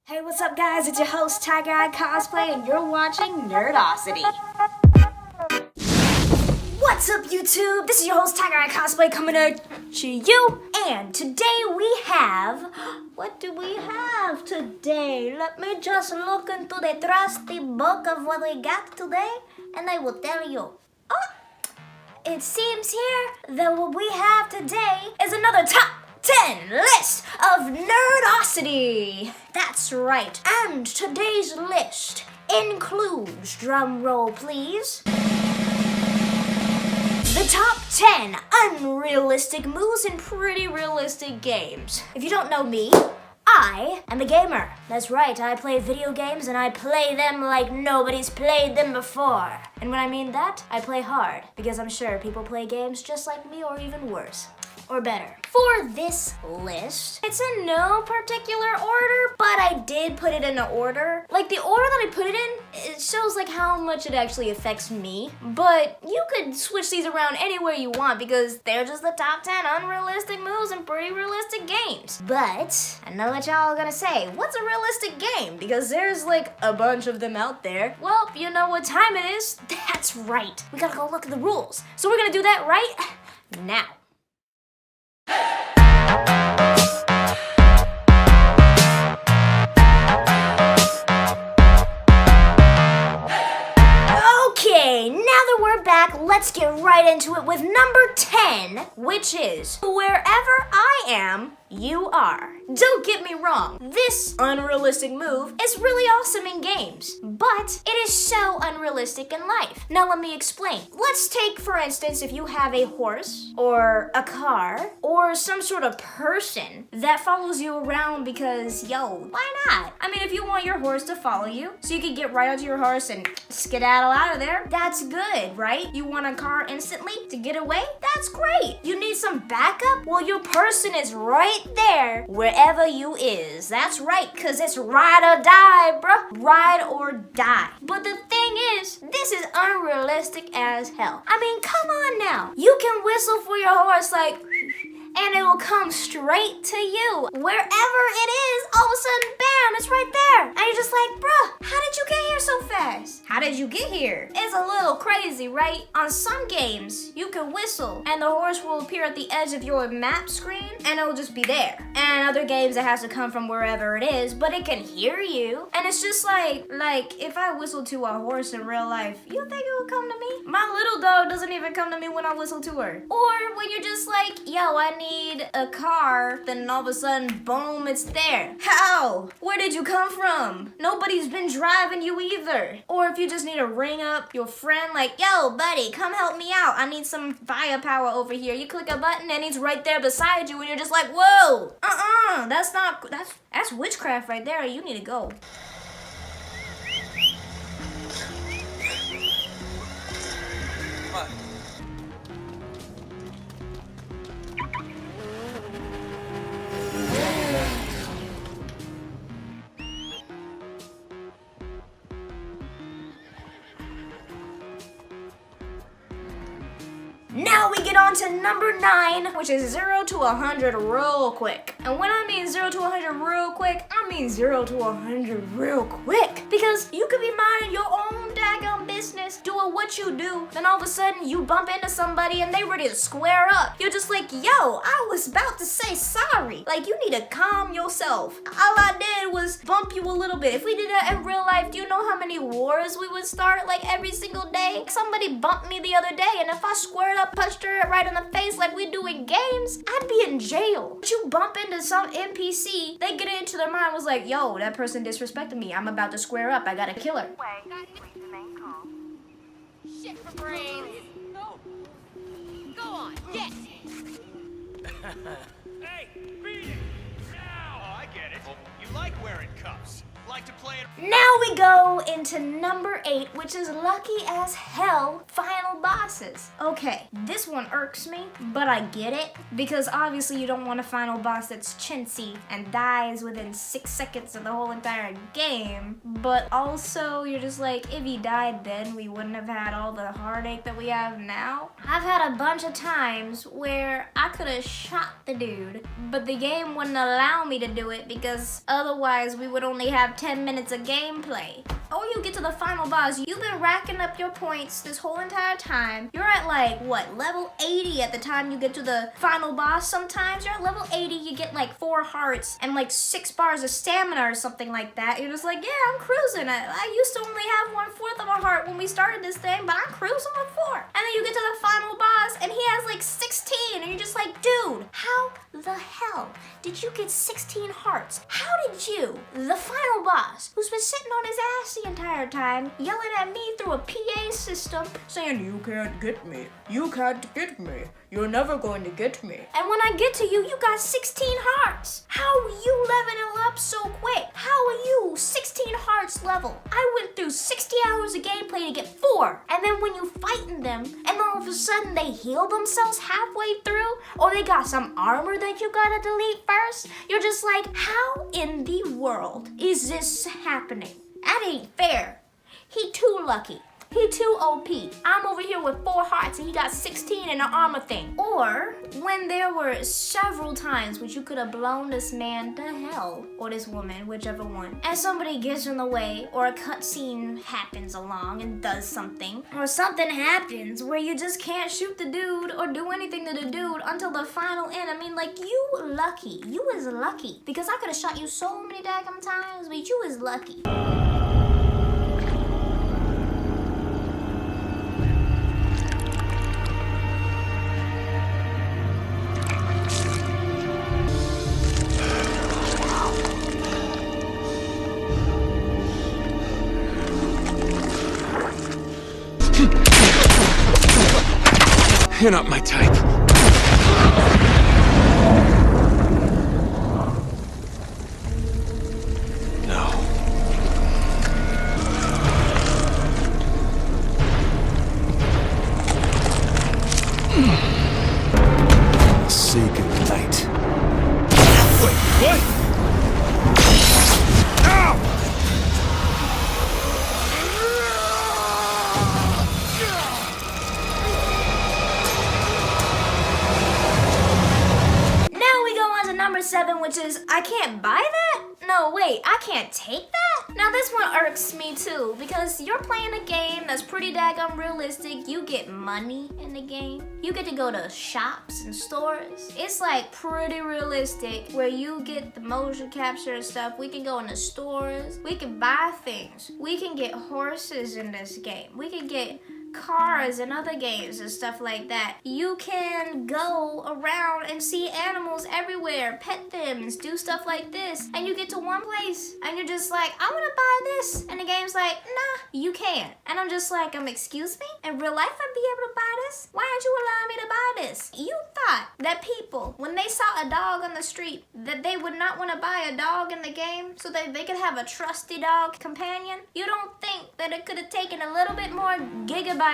Hey, what's up guys? It's your host Tiger Eye Cosplay and you're watching Nerdosity. What's up YouTube? This is your host Tiger Eye Cosplay coming at you. And today we have... What do we have today? Let me just look into the trusty book of what we got today and I will tell you. Oh, it seems here that what we have today is another top 10 list of Nerdosity. That's right. And today's list includes, drum roll please, the top 10 unrealistic moves in pretty realistic games. If you don't know me, I am a gamer. That's right, I play video games and I play them like nobody's played them before. And when I mean that, I play hard, because I'm sure people play games just like me or even worse. Or better. For this list, it's in no particular order, but I did put it in an order. Like the order that I put it in, it shows like how much it actually affects me. But you could switch these around anywhere you want because they're just the top 10 unrealistic moves in pretty realistic games. But I know what y'all are gonna say, what's a realistic game? Because there's like a bunch of them out there. Well, you know what time it is? That's right. We gotta go look at the rules. So we're gonna do that right now. Okay, now that we're back, let's get right into it with number 10, which is wherever I am, you are. Don't get me wrong, this unrealistic move is really awesome in games, but it is so unrealistic in life. Now let me explain. Let's take, for instance, if you have a horse, or a car, or some sort of person that follows you around because, yo, why not? I mean, if you want your horse to follow you, so you can get right onto your horse and skedaddle out of there, that's good, right? You want a car instantly to get away? That's great. You need some backup? Well, your person is right there wherever you is. That's right, cause it's ride or die, bruh. Ride or die. But the thing is, this is unrealistic as hell. I mean, come on now. You can whistle for your horse like, and it will come straight to you. Wherever it is, all of a sudden, bam, it's right there. And you're just like, bruh, how did you get here so fast? How did you get here? It's a little crazy, right? On some games, you can whistle and the horse will appear at the edge of your map screen and it will just be there. And other games, it has to come from wherever it is, but it can hear you. And it's just like if I whistle to a horse in real life, you think it would come to me? My little dog doesn't even come to me when I whistle to her. Or when you're just like, yo, I need a car, then all of a sudden, boom, it's there. How? Where did you come from? Nobody's been driving you either. Or if you just need to ring up your friend like, yo, buddy, come help me out. I need some firepower over here. You click a button and he's right there beside you and you're just like, whoa, that's witchcraft right there. You need to go. What? Now we get on to number 9, which is 0 to 100 real quick. And when I mean 0 to 100 real quick, I mean 0 to 100 real quick. Because you could be minding your own daggone business, doing what you do, then all of a sudden you bump into somebody and they ready to square up. You're just like, yo, I was about to say sorry. Like, you need to calm yourself. All I did was bump you a little bit. If we did that in real life, do you know how many wars we would start like every single day? Somebody bumped me the other day and if I squared up, punched her right in the face like we do in games, I'd be in jail. But you bump into some NPC, they get into their mind was like, yo, that person disrespected me. I'm about to square up. I gotta kill her. Shit for brains. No. Go on, get. Hey, beat it! Now! Oh, I get it. You like wearing cuffs. like to play it. Now we go into number 8, which is lucky as hell final bosses. Okay, this one irks me, but I get it, because obviously you don't want a final boss that's chintzy and dies within 6 seconds of the whole entire game, but also you're just like, if he died then, we wouldn't have had all the heartache that we have now. I've had a bunch of times where I could have shot the dude, but the game wouldn't allow me to do it because otherwise we would only have 10 minutes of gameplay. Or you get to the final boss, you've been racking up your points this whole entire time. You're at like, what, level 80 at the time you get to the final boss sometimes. You're at level 80, you get like 4 hearts and like 6 bars of stamina or something like that. You're just like, yeah, I'm cruising. I used to only have 1/4 of a heart when we started this thing, but I'm cruising with 4. And then you get to the final boss and he has like 16 and you're just like, dude, how the hell did you get 16 hearts? How did you, the final boss, who's been sitting on his ass the entire time, yelling at me through a PA system, saying, you can't get me, you can't get me, you're never going to get me. And when I get to you, you got 16 hearts. How are you leveling up so quick? How are you 16 hearts level? I went through 60 hours of gameplay to get 4. And then when you fighting them, and all of a sudden they heal themselves halfway through, or they got some armor that you gotta delete first, you're just like, how in the world is this happening? That ain't fair. He too lucky. He too OP. I'm over here with 4 hearts and he got 16 in the armor thing. Or when there were several times which you could have blown this man to hell, or this woman, whichever one, and somebody gets in the way, or a cutscene happens along and does something, or something happens where you just can't shoot the dude or do anything to the dude until the final end. I mean, like, you lucky. You is lucky. Because I could have shot you so many daggum times, but you is lucky. You're not my type. No. Say goodnight. Wait, what? Ow! Number 7, which is, I can't buy that? No, wait, I can't take that? Now this one irks me too, because you're playing a game that's pretty daggone realistic. You get money in the game. You get to go to shops and stores. It's like pretty realistic where you get the motion capture and stuff. We can go in the stores. We can buy things. We can get horses in this game. We can get cars and other games and stuff like that. You can go around and see animals everywhere, pet them, and do stuff like this. And you get to one place and you're just like, I want to buy this. And the game's like, nah, you can't. And I'm just like, excuse me? In real life I'd be able to buy this? Why aren't you allowing me to buy this? You thought that people, when they saw a dog on the street, that they would not want to buy a dog in the game so that they could have a trusty dog companion? You don't think that it could have taken a little bit more gigabytes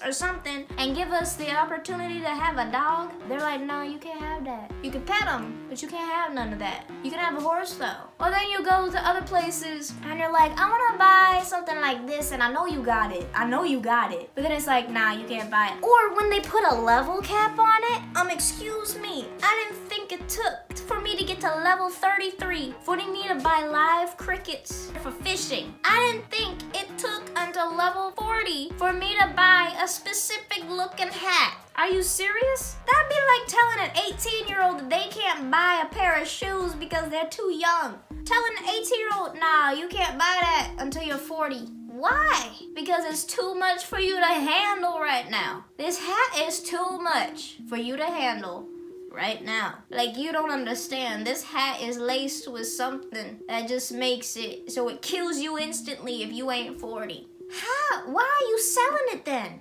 or something and give us the opportunity to have a dog? They're like, no, you can't have that. You can pet them, but you can't have none of that. You can have a horse though. Or then you go to other places and you're like, I want to buy something like this and I know you got it. I know you got it. But then it's like, nah, you can't buy it. Or when they put a level cap on it, excuse me, I didn't think it took for me to get to level 33 for me to buy live crickets for fishing. I didn't think it took until level 40 for me to buy a specific looking hat. Are you serious? That'd be like telling an 18-year-old that they can't buy a pair of shoes because they're too young. Telling an 18-year-old, nah, you can't buy that until you're 40. Why? Because it's too much for you to handle right now. This hat is too much for you to handle right now. Like, you don't understand. This hat is laced with something that just makes it so it kills you instantly if you ain't 40. How? Why are you selling it then?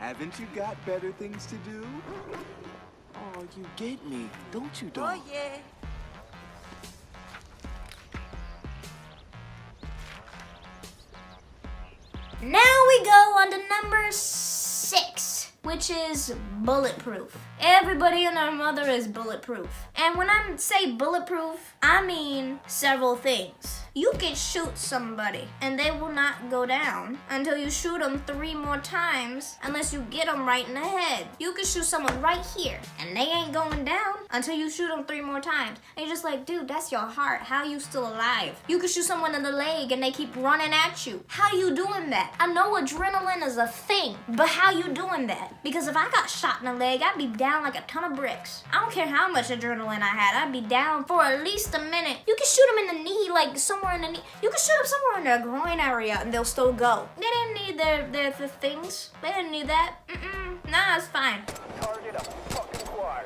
Haven't you got better things to do? Oh, you get me, don't you, dog? Oh, yeah. Now we go on to number 6, which is bulletproof. Everybody and their mother is bulletproof. And when I say bulletproof, I mean several things. You can shoot somebody and they will not go down until you shoot them 3 more times, unless you get them right in the head. You can shoot someone right here and they ain't going down until you shoot them 3 more times. And you're just like, dude, that's your heart. How you still alive? You can shoot someone in the leg and they keep running at you. How you doing that? I know adrenaline is a thing, but how you doing that? Because if I got shot in the leg, I'd be down like a ton of bricks. I don't care how much adrenaline I had, I'd be down for at least a minute. You can shoot them in the knee, like somewhere in the knee. You can shoot them somewhere in their groin area and they'll still go. They didn't need their things. They didn't need that. Nah, it's fine. Target a fucking choir.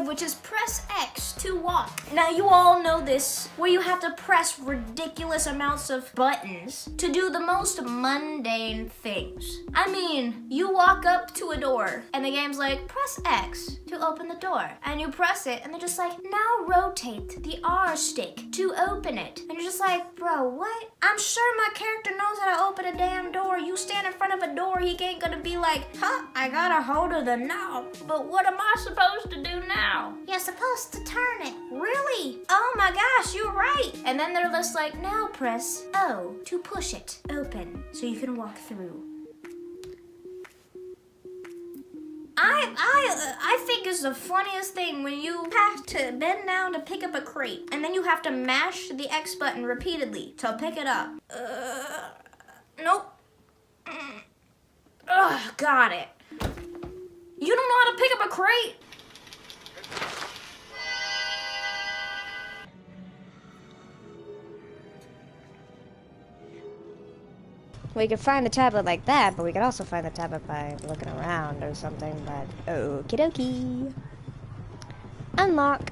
Which is press X to walk. Now you all know this, where you have to press ridiculous amounts of buttons to do the most mundane things. I mean, you walk up to a door and the game's like, press X to open the door. And you press it and they're just like, now rotate the R stick to open it. And you're just like, bro, what? I'm sure my character knows how to open a damn door. You stand in front of a door, he ain't gonna be like, huh, I got a hold of the knob. But what am I supposed to do now? You're supposed to turn it. Really? Oh my gosh, you're right. And then they're just like, now press O to push it open so you can walk through. I think it's the funniest thing when you have to bend down to pick up a crate and then you have to mash the X button repeatedly to pick it up. Nope. Ugh, got it. You don't know how to pick up a crate? We could find the tablet like that, but we could also find the tablet by looking around or something, but okie dokie. Unlock.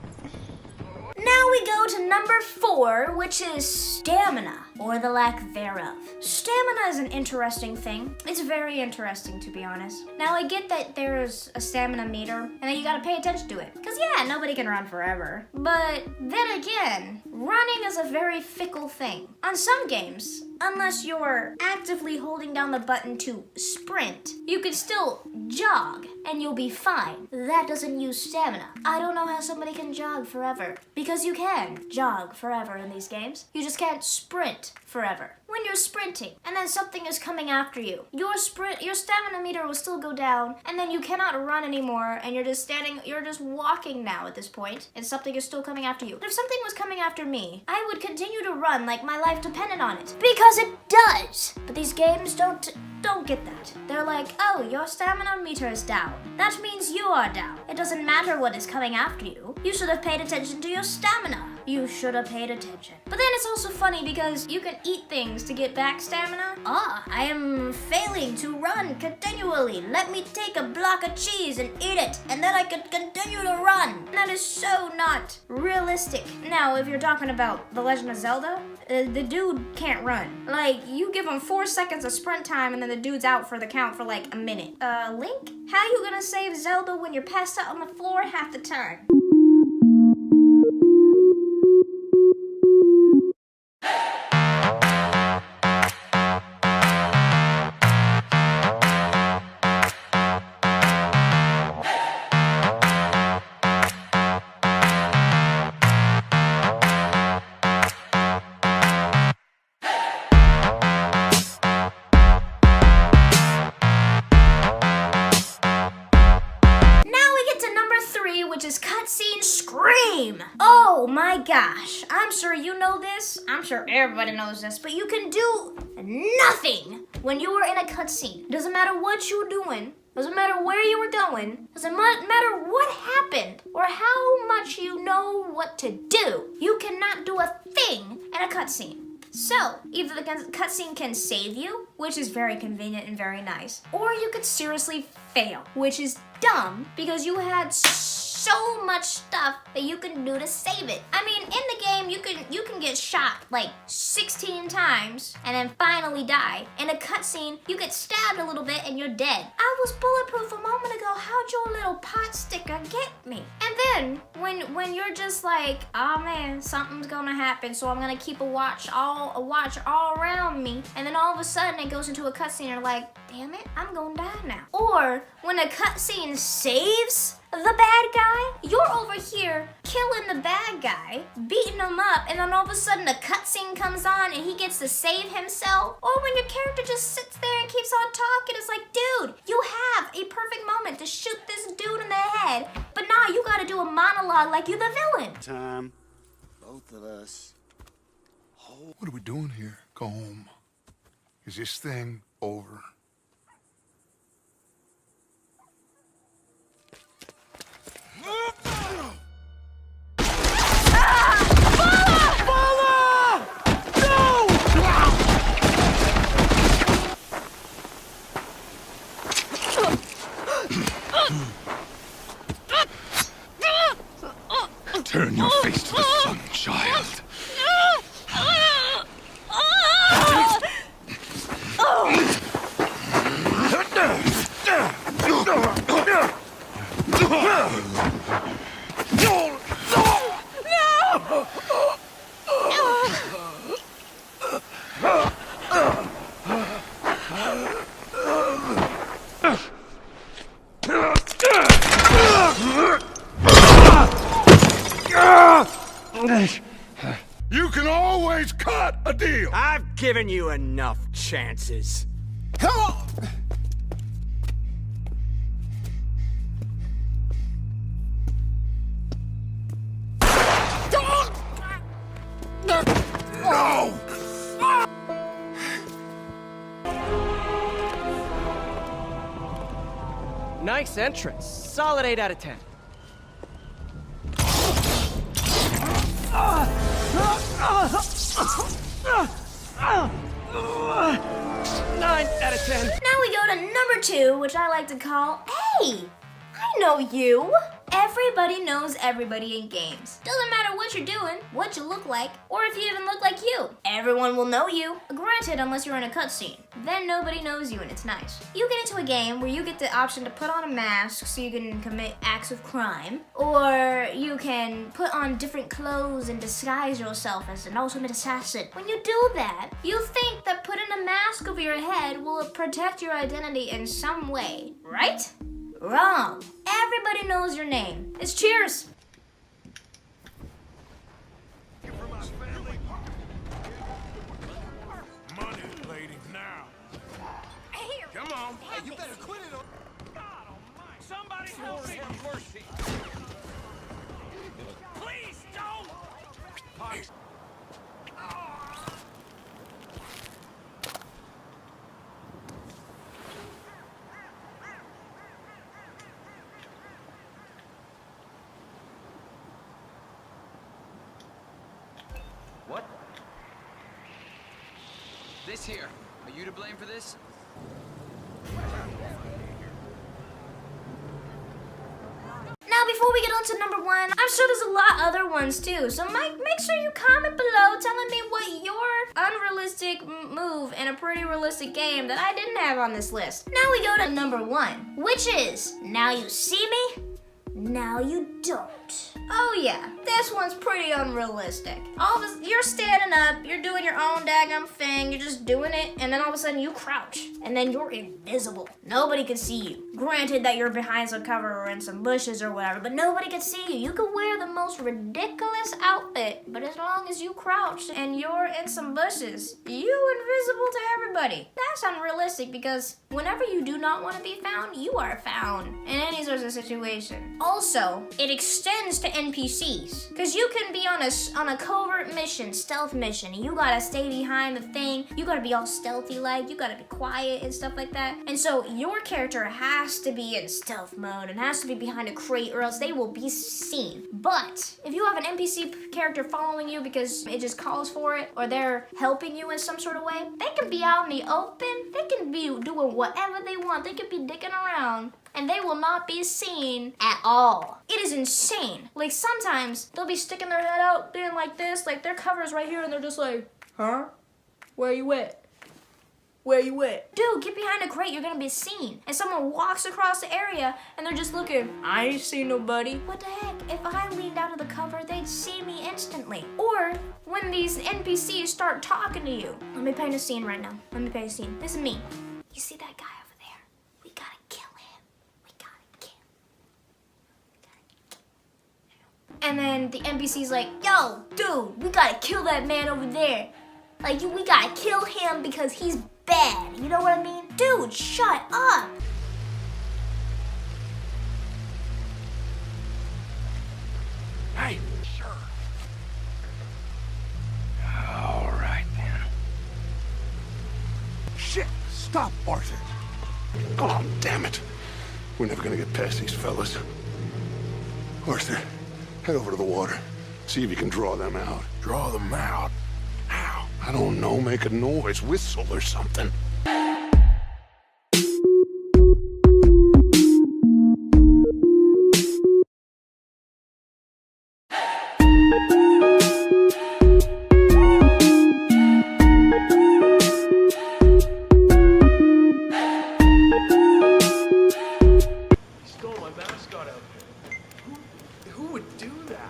Now we go to number 4, which is stamina, or the lack thereof. Stamina is an interesting thing. It's very interesting, to be honest. Now, I get that there's a stamina meter, and that you gotta pay attention to it. Because, yeah, nobody can run forever. But then again, running is a very fickle thing. On some games, unless you're actively holding down the button to sprint, you can still jog, and you'll be fine. That doesn't use stamina. I don't know how somebody can jog forever. Because you can jog forever in these games. You just can't sprint forever. When you're sprinting, and then something is coming after you, your stamina meter will still go down, and then you cannot run anymore, and you're just walking now at this point, and something is still coming after you. But if something was coming after me, I would continue to run like my life depended on it. Because it does! But these games don't get that. They're like, oh, your stamina meter is down. That means you are down. It doesn't matter what is coming after you. You should have paid attention to your stamina. You should have paid attention. But then it's also funny because you can eat things to get back stamina. Ah, I am failing to run continually. Let me take a block of cheese and eat it, and then I can continue to run. That is so not realistic. Now, if you're talking about The Legend of Zelda, the dude can't run. Like, you give him 4 seconds of sprint time and then the dude's out for the count for like a minute. Link? How you gonna save Zelda when you're passed out on the floor half the time? Oh my gosh, I'm sure you know this, I'm sure everybody knows this, but you can do nothing when you are in a cutscene. Doesn't matter what you're doing, doesn't matter where you were going, doesn't matter what happened or how much you know what to do. You cannot do a thing in a cutscene. So, either the cutscene can save you, which is very convenient and very nice, or you could seriously fail, which is dumb because you had so much stuff that you can do to save it. I mean, in the game, you can get shot like 16 times and then finally die. In a cutscene, you get stabbed a little bit and you're dead. I was bulletproof a moment ago. How'd your little pot sticker get me? And then when you're just like, oh man, something's gonna happen, so I'm gonna keep a watch all around me, and then all of a sudden it goes into a cutscene and you're like, damn it, I'm gonna die now. Or when a cutscene saves the bad guy, you're over here killing the bad guy, beating him up, and then all of a sudden a cutscene comes on and he gets to save himself. Or when your character just sits there and keeps on talking, it's like, dude, you have a perfect moment to shoot this dude in the head, but now you gotta do a monologue like you're the villain. Time. Both of us. What are we doing here? Go home. Is this thing over? Turn your face to the sun, child. You can always cut a deal. I've given you enough chances. Come on. No. Nice entrance. Solid 8 out of 10. 9 out of 10. Now we go to number 2, which I like to call, hey, I know you. Everybody knows everybody in games. Doesn't matter what you're doing, what you look like, or if you even look like you. Everyone will know you. Granted, unless you're in a cutscene. Then nobody knows you and it's nice. You get into a game where you get the option to put on a mask so you can commit acts of crime, or you can put on different clothes and disguise yourself as an ultimate assassin. When you do that, you think that putting a mask over your head will protect your identity in some way, right? Wrong. Everybody knows your name. It's Cheers. Money, lady, now. Come on. Hey, you better quit it. God almighty. Somebody help me. Have mercy. Please don't. What? This here. Are you to blame for this? Now, before we get on to number 1, I'm sure there's a lot other ones too. So make sure you comment below telling me what your unrealistic move in a pretty realistic game that I didn't have on this list. Now we go to number 1, which is, now you see me, now you don't. Oh yeah, this one's pretty unrealistic. You're standing up, you're doing your own daggum thing, you're just doing it, and then all of a sudden you crouch, and then you're invisible. Nobody can see you. Granted that you're behind some cover or in some bushes or whatever, but nobody can see you. You could wear the most ridiculous outfit, but as long as you crouch and you're in some bushes, you invisible to everybody. That's unrealistic because whenever you do not want to be found, you are found in any sort of situation. Also, it extends extends to NPCs. Because you can be on a covert mission, stealth mission, and you gotta stay behind the thing. You gotta be all stealthy like, you gotta be quiet and stuff like that. And so your character has to be in stealth mode and has to be behind a crate or else they will be seen. But if you have an NPC character following you because it just calls for it, or they're helping you in some sort of way, they can be out in the open, they can be doing whatever they want, they could be dicking around, and they will not be seen at all. It is insane. Like sometimes they'll be sticking their head out, being like this, like their cover's right here, and they're just like, huh? Where you at? Where you at? Dude, get behind a crate, you're gonna be seen. And someone walks across the area and they're just looking, I ain't seen nobody. What the heck? If I leaned out of the cover, they'd see me instantly. Or when these NPCs start talking to you. Let me paint a scene right now. Let me paint a scene. This is me. You see that guy over there? We gotta kill him. We gotta kill him. And then the NPC's like, yo, dude, we gotta kill that man over there. Like, we gotta kill him because he's bad. You know what I mean? Dude, shut up. Hey, sure. All right, then. Shit, stop, Arthur. Oh, damn it. We're never gonna get past these fellas. Arthur, head over to the water. See if you can draw them out. Draw them out? How? I don't know, make a noise, whistle or something. Stole my mascot outfit. Who would do that?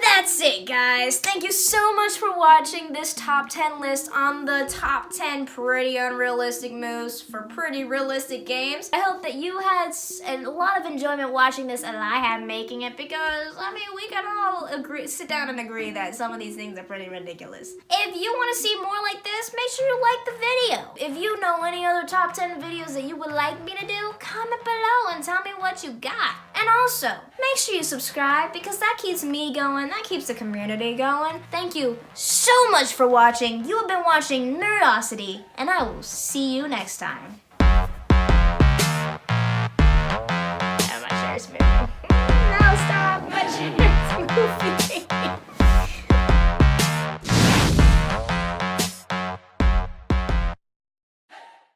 That's it, guys. Thank you so much for watching this top 10 list on the top 10 pretty unrealistic moves for pretty realistic games. I hope that you had a lot of enjoyment watching this and I had making it because, I mean, we can all sit down and agree that some of these things are pretty ridiculous. If you want to see more like this, make sure you like the video. If you know any other top 10 videos that you would like me to do, comment below and tell me what you got. And also, make sure you subscribe because that keeps me going, that keeps the community going. Thank you so much for watching. You have been watching Nerdosity, and I will see you next time. Have my shares,